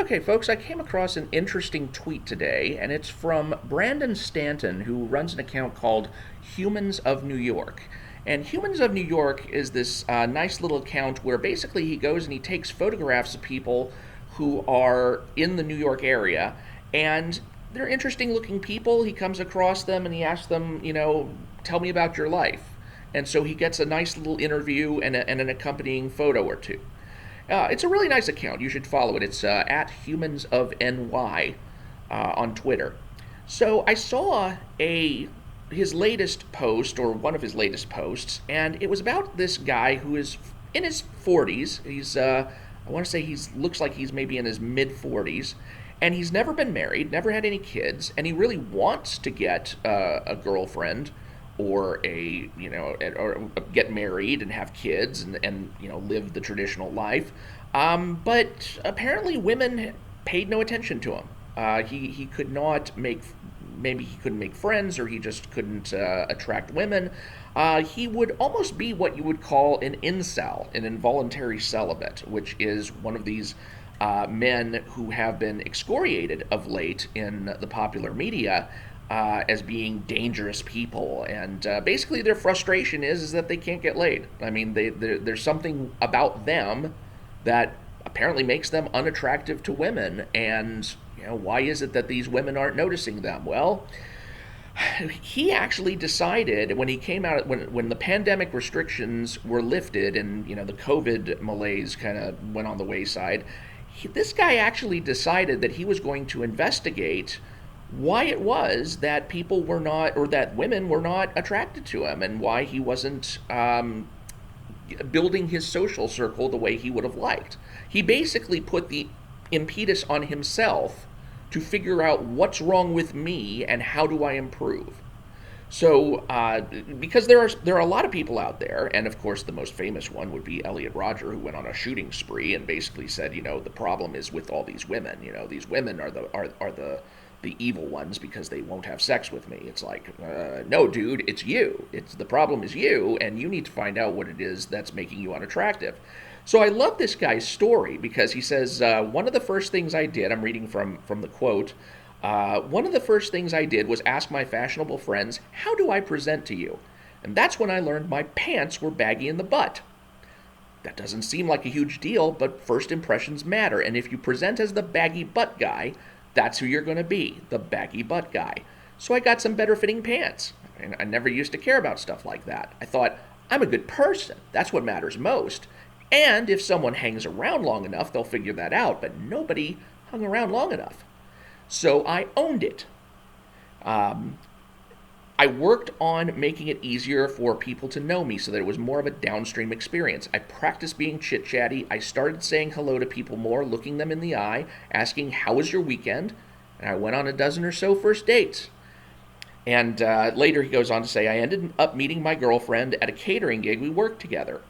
Okay, folks, I came across an interesting tweet today, and it's from Brandon Stanton, who runs an account called Humans of New York. And Humans of New York is this nice little account where basically he goes and he takes photographs of people who are in the New York area, and they're interesting looking people. He comes across them and he asks them, tell me about your life. And so he gets a nice little interview and an accompanying photo or two. It's a really nice account. You should follow it. It's at Humans of NY on Twitter. So I saw a his latest post, or one of his latest posts, and it was about this guy who is in his 40s. I want to say he's looks like he's maybe in his mid 40s, and he's never been married, never had any kids, and he really wants to get a girlfriend or or get married and have kids and live the traditional life. But apparently women paid no attention to him. He could not make maybe he couldn't make friends, or he just couldn't attract women. He would almost be what you would call an incel, an involuntary celibate, which is one of these men who have been excoriated of late in the popular media as being dangerous people, and basically their frustration is that they can't get laid. I mean, there's something about them that apparently makes them unattractive to women, and why is it that these women aren't noticing them? Well, he actually decided when he came out when the pandemic restrictions were lifted and the COVID malaise kind of went on the wayside. This guy actually decided that he was going to investigate why it was that people were not, or that women were not attracted to him, and why he wasn't building his social circle the way he would have liked. He basically put the impetus on himself to figure out what's wrong with me and how do I improve. So, because there are a lot of people out there, and of course the most famous one would be Elliot Rodger, who went on a shooting spree and basically said, the problem is with all these women. These women are the evil ones because they won't have sex with me. It's like, no, dude, it's you. The problem is you, and you need to find out what it is that's making you unattractive. So I love this guy's story because he says, one of the first things I did, I'm reading from the quote, one of the first things I did was ask my fashionable friends, how do I present to you? And that's when I learned my pants were baggy in the butt. That doesn't seem like a huge deal, but first impressions matter, and if you present as the baggy butt guy, that's who you're going to be, the baggy butt guy. So I got some better fitting pants. And I never used to care about stuff like that. I thought, I'm a good person. That's what matters most. And if someone hangs around long enough, they'll figure that out. But nobody hung around long enough. So I owned it. I worked on making it easier for people to know me so that it was more of a downstream experience. I practiced being chit-chatty. I started saying hello to people more, looking them in the eye, asking, how was your weekend? And I went on a dozen or so first dates. And later he goes on to say, I ended up meeting my girlfriend at a catering gig we worked together.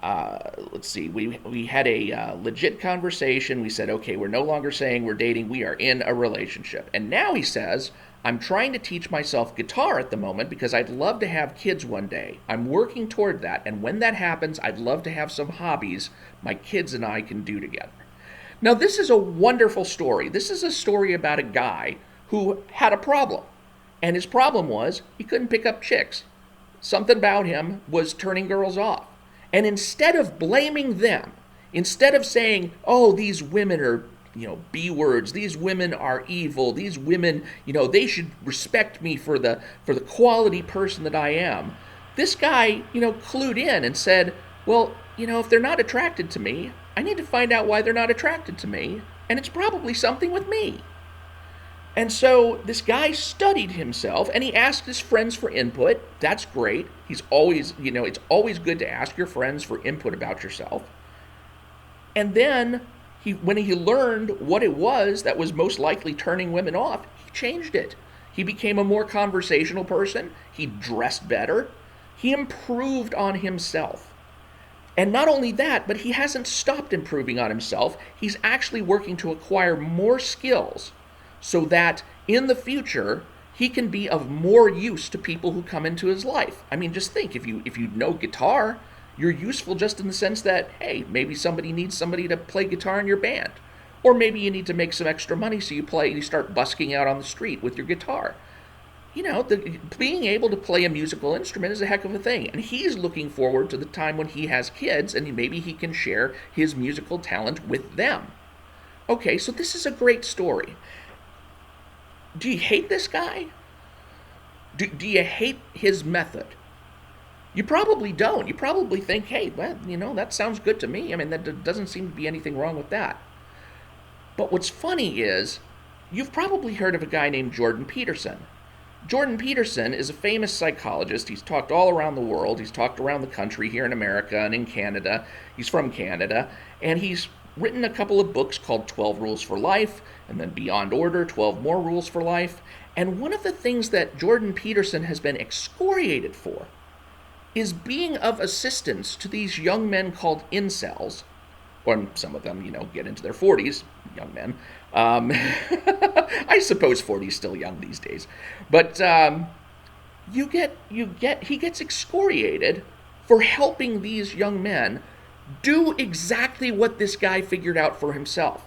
Let's see, we had a legit conversation. We said, okay, we're no longer saying we're dating, we are in a relationship. And now he says, I'm trying to teach myself guitar at the moment because I'd love to have kids one day. I'm working toward that, and when that happens, I'd love to have some hobbies my kids and I can do together. Now, this is a wonderful story. This is a story about a guy who had a problem, and his problem was he couldn't pick up chicks. Something about him was turning girls off. And instead of blaming them, instead of saying, oh, these women are B words, these women are evil, these women, they should respect me for the quality person that I am. This guy, clued in and said, well, if they're not attracted to me, I need to find out why they're not attracted to me, and it's probably something with me. And so this guy studied himself, and he asked his friends for input. That's great. He's always, it's always good to ask your friends for input about yourself. And then when he learned what it was that was most likely turning women off, he changed it. He became a more conversational person. He dressed better. He improved on himself. And not only that, but he hasn't stopped improving on himself. He's actually working to acquire more skills so that in the future, he can be of more use to people who come into his life. I mean, just think, if you know guitar, you're useful just in the sense that, hey, maybe somebody needs somebody to play guitar in your band. Or maybe you need to make some extra money, so you start busking out on the street with your guitar. Being able to play a musical instrument is a heck of a thing. And he's looking forward to the time when he has kids and maybe he can share his musical talent with them. Okay, so this is a great story. Do you hate this guy? Do you hate his method? You probably don't. You probably think, hey, well, that sounds good to me. I mean, that doesn't seem to be anything wrong with that. But what's funny is, you've probably heard of a guy named Jordan Peterson. Jordan Peterson is a famous psychologist. He's talked all around the world. He's talked around the country, here in America and in Canada. He's from Canada. And he's written a couple of books called 12 Rules for Life, and then Beyond Order, 12 More Rules for Life. And one of the things that Jordan Peterson has been excoriated for is being of assistance to these young men called incels, or some of them, get into their 40s, young men. I suppose 40 is still young these days. But he gets excoriated for helping these young men do exactly what this guy figured out for himself.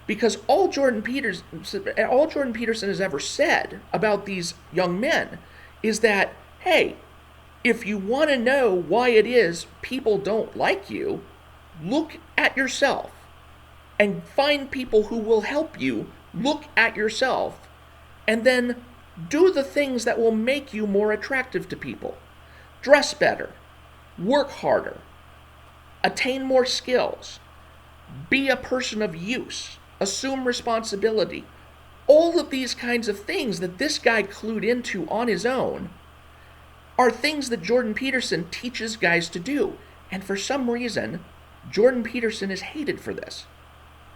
Because all Jordan Peterson has ever said about these young men is that, hey, if you want to know why it is people don't like you, look at yourself and find people who will help you look at yourself, and then do the things that will make you more attractive to people. Dress better, work harder, attain more skills, be a person of use, assume responsibility. All of these kinds of things that this guy clued into on his own are things that Jordan Peterson teaches guys to do. And for some reason, Jordan Peterson is hated for this.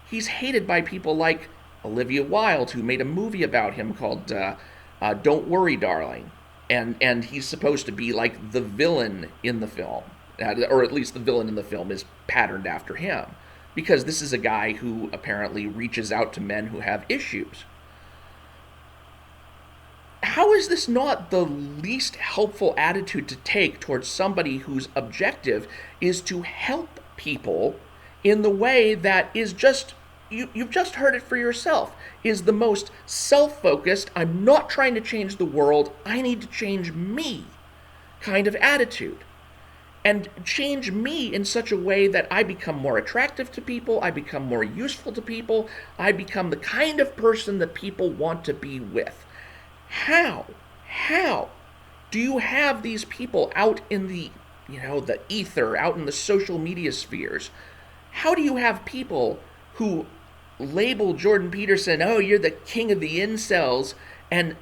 He's hated by people like Olivia Wilde, who made a movie about him called Don't Worry, Darling. And he's supposed to be like the villain in the film, or at least the villain in the film is patterned after him, because this is a guy who apparently reaches out to men who have issues. How is this not the least helpful attitude to take towards somebody whose objective is to help people in the way that is just, you've just heard it for yourself, is the most self-focused, I'm not trying to change the world, I need to change me kind of attitude. And change me in such a way that I become more attractive to people, I become more useful to people, I become the kind of person that people want to be with. How do you have these people out in the ether, out in the social media spheres? How do you have people who label Jordan Peterson, oh, you're the king of the incels, and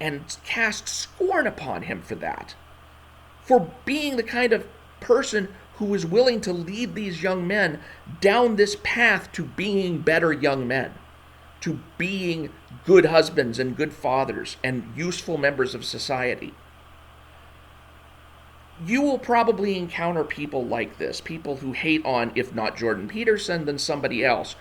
cast scorn upon him for that? For being the kind of person who is willing to lead these young men down this path to being better young men, to being good husbands and good fathers and useful members of society. You will probably encounter people like this, people who hate on, if not Jordan Peterson, then somebody else,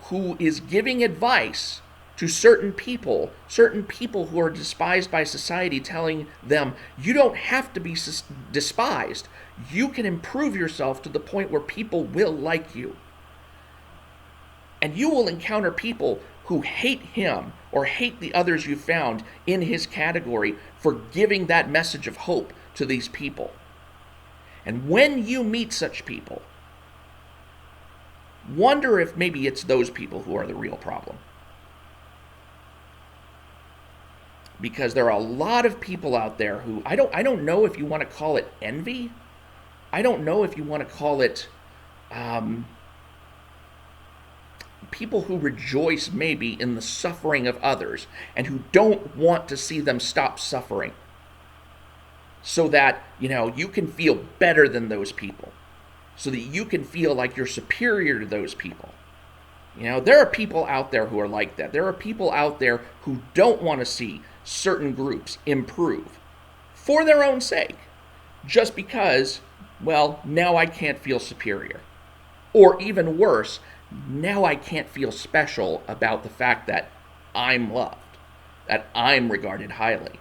who is giving advice to certain people who are despised by society, telling them, you don't have to be despised. You can improve yourself to the point where people will like you. And you will encounter people who hate him or hate the others you found in his category for giving that message of hope to these people. And when you meet such people, wonder if maybe it's those people who are the real problem. Because there are a lot of people out there who, I don't know if you want to call it envy. I don't know if you want to call it people who rejoice maybe in the suffering of others and who don't want to see them stop suffering, so that, you can feel better than those people, so that you can feel like you're superior to those people. There are people out there who are like that. There are people out there who don't want to see certain groups improve for their own sake, just because, well, now I can't feel superior. Or even worse, now I can't feel special about the fact that I'm loved, that I'm regarded highly,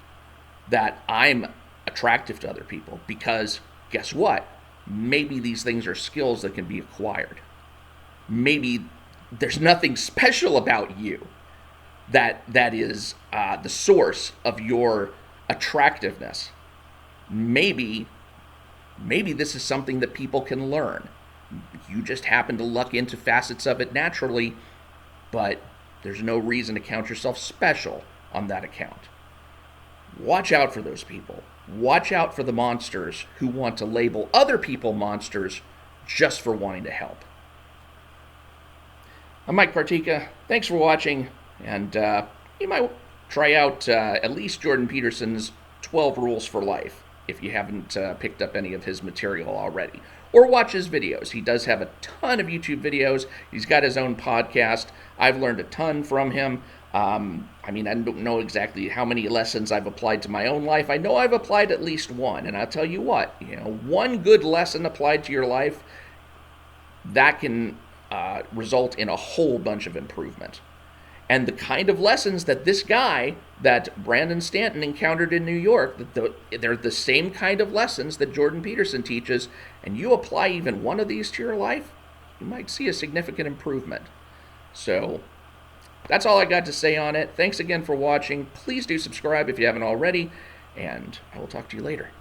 that I'm attractive to other people, because guess what? Maybe these things are skills that can be acquired. Maybe there's nothing special about you that is the source of your attractiveness. Maybe this is something that people can learn. You just happen to luck into facets of it naturally, but there's no reason to count yourself special on that account. Watch out for those people. Watch out for the monsters who want to label other people monsters just for wanting to help. I'm Mike Partika. Thanks for watching, and you might try out at least Jordan Peterson's 12 Rules for Life if you haven't picked up any of his material already. Or watch his videos. He does have a ton of YouTube videos. He's got his own podcast. I've learned a ton from him. I don't know exactly how many lessons I've applied to my own life. I know I've applied at least one, and I'll tell you what, one good lesson applied to your life, that can result in a whole bunch of improvement. And the kind of lessons that this guy, that Brandon Stanton encountered in New York, they're the same kind of lessons that Jordan Peterson teaches, and you apply even one of these to your life, you might see a significant improvement. So that's all I got to say on it. Thanks again for watching. Please do subscribe if you haven't already, and I will talk to you later.